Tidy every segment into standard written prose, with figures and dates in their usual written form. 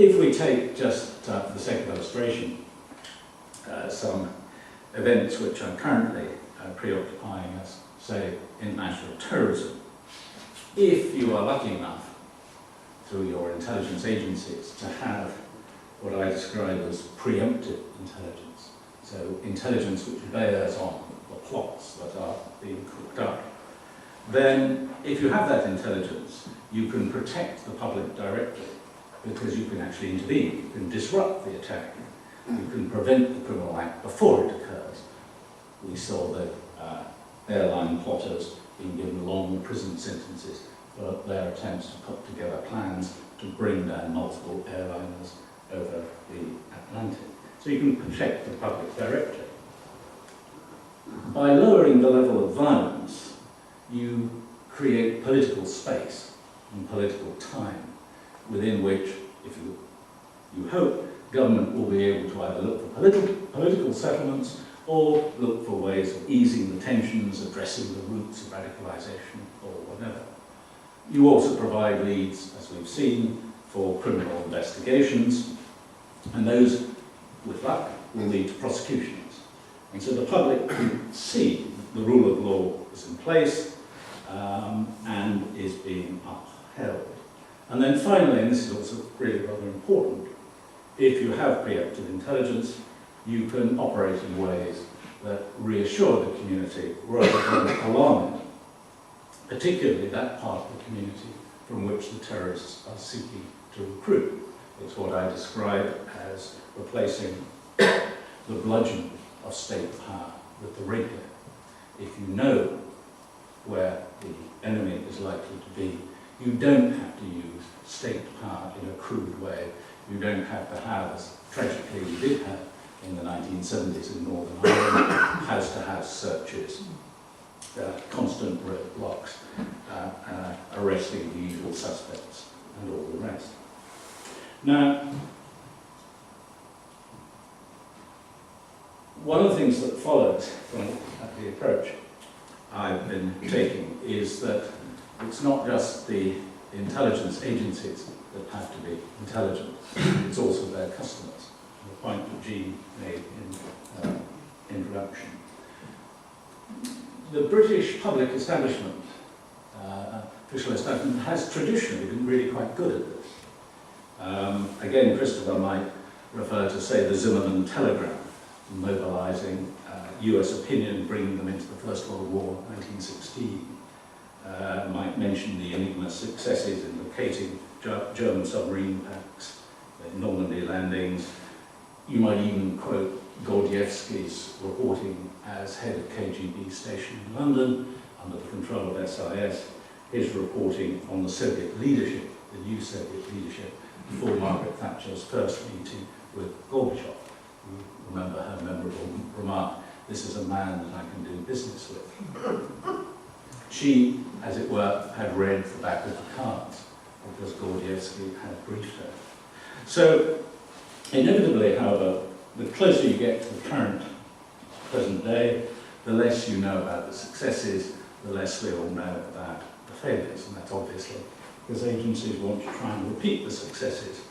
If we take, just for the sake of illustration, some events which are currently preoccupying us, say international terrorism, if you are lucky enough through your intelligence agencies to have what I describe as preemptive intelligence, so intelligence which bears on the plots that are being cooked up, then if you have that intelligence, you can protect the public directly, because you can actually intervene, you can disrupt the attack, you can prevent the criminal act before it occurs. We saw the airline plotters being given long prison sentences for their attempts to put together plans to bring down multiple airliners over the Atlantic. So you can protect the public directly. By lowering the level of violence, you create political space and political time within which, if you hope, government will be able to either look for political settlements or look for ways of easing the tensions, addressing the roots of radicalization or whatever. You also provide leads, as we've seen, for criminal investigations, and those, with luck, will lead to prosecutions. And so the public can see the rule of law is in place and is being upheld. And then finally, and this is also really rather important, if you have preemptive intelligence, you can operate in ways that reassure the community rather than alarm it, particularly that part of the community from which the terrorists are seeking to recruit. It's what I describe as replacing the bludgeon of state power with the rapier. If you know where the enemy is likely to be, you don't have to use state power in a crude way. You don't have to have, as tragically we did have in the 1970s in Northern Ireland, house-to-house searches, constant roadblocks, arresting the usual suspects, and all the rest. Now, one of the things that follows from the approach I've been taking is that it's not just the intelligence agencies that have to be intelligent, it's also their customers. The point that Jean made in introduction. The British public establishment, official establishment, has traditionally been really quite good at this. Again, Christopher might refer to, say, the Zimmerman telegram, mobilizing US opinion, bringing them into the First World War, 1916. Might mention the enigma successes in locating German submarine packs, Normandy landings. You might even quote Gordievsky's reporting as head of KGB station in London, under the control of SIS, his reporting on the Soviet leadership, the new Soviet leadership, before Margaret Thatcher's first meeting with Gorbachev. You remember her memorable remark, "This is a man that I can do business with." She, as it were, had read the back of the cards, because Gordievsky had briefed her. So, inevitably, however, the closer you get to the present day, the less you know about the successes, the less we all know about the failures, and that's obviously because agencies want to try and repeat the successes,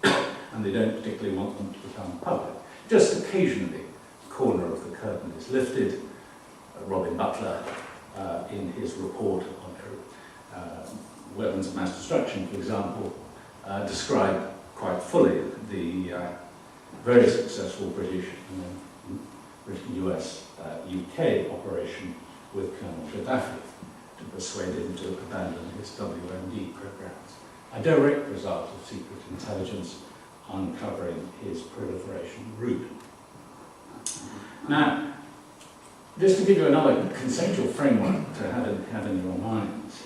and they don't particularly want them to become public. Just occasionally, a corner of the curtain is lifted. Robin Butler, in his report on weapons of mass destruction, for example, described quite fully the very successful British and US UK operation with Colonel Gaddafi to persuade him to abandon his WMD programs. A direct result of secret intelligence uncovering his proliferation route. Now, just to give you another conceptual framework to have in your minds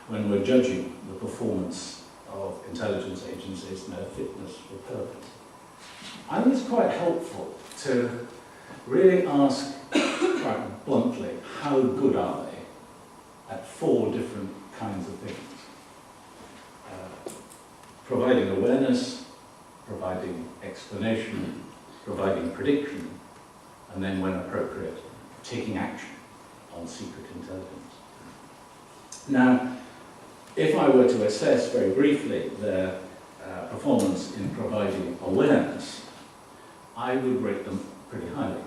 when we're judging the performance of intelligence agencies and their fitness for purpose, I think it's quite helpful to really ask quite bluntly, how good are they at 4 different kinds of things? Providing awareness, providing explanation, providing prediction, and then when appropriate, taking action on secret intelligence. Now, if I were to assess very briefly their performance in providing awareness, I would rate them pretty highly.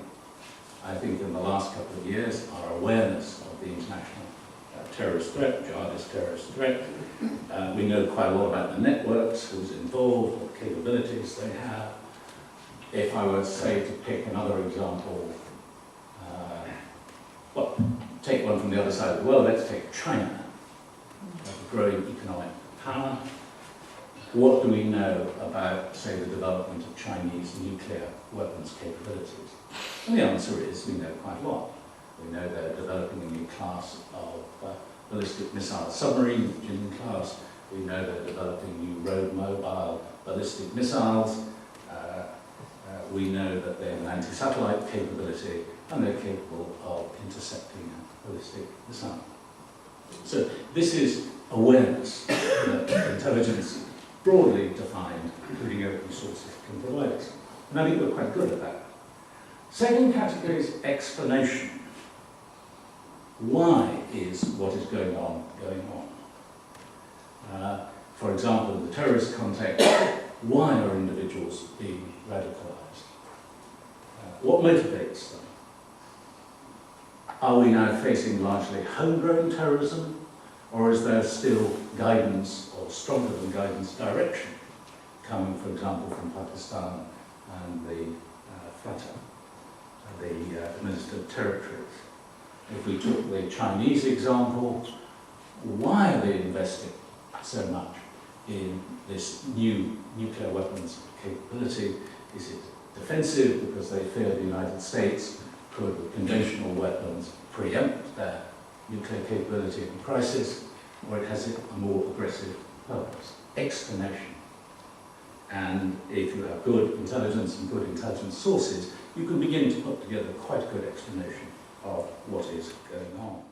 I think in the last couple of years, our awareness of the international terrorist threat, jihadist terrorist threat, we know quite a lot about the networks, who's involved, what capabilities they have. If I were, say, to pick another example, well, take one from the other side of the world, let's take China, a growing economic power. What do we know about, say, the development of Chinese nuclear weapons capabilities? And the answer is we know quite a lot. We know they're developing a new class of ballistic missile submarine, the Jin class. We know they're developing new road mobile ballistic missiles. We know that they have an anti-satellite capability and they're capable of intercepting a ballistic missile. So this is awareness that intelligence, broadly defined, including open sources, can provide us. And I think we're quite good at that. Second category is explanation. Why is what is going on going on? For example, in the terrorist context, why are individuals being radicalized? What motivates them? Are we now facing largely homegrown terrorism, or is there still guidance, or stronger than guidance, direction coming, for example, from Pakistan and the FATA, the administered territories? If we took the Chinese example, why are they investing so much in this new nuclear weapons capability? Is it defensive because they fear the United States could, with conventional weapons, preempt their nuclear capability in crisis, or has it a more aggressive purpose? Explanation. And if you have good intelligence and good intelligence sources, you can begin to put together quite a good explanation of what is going on.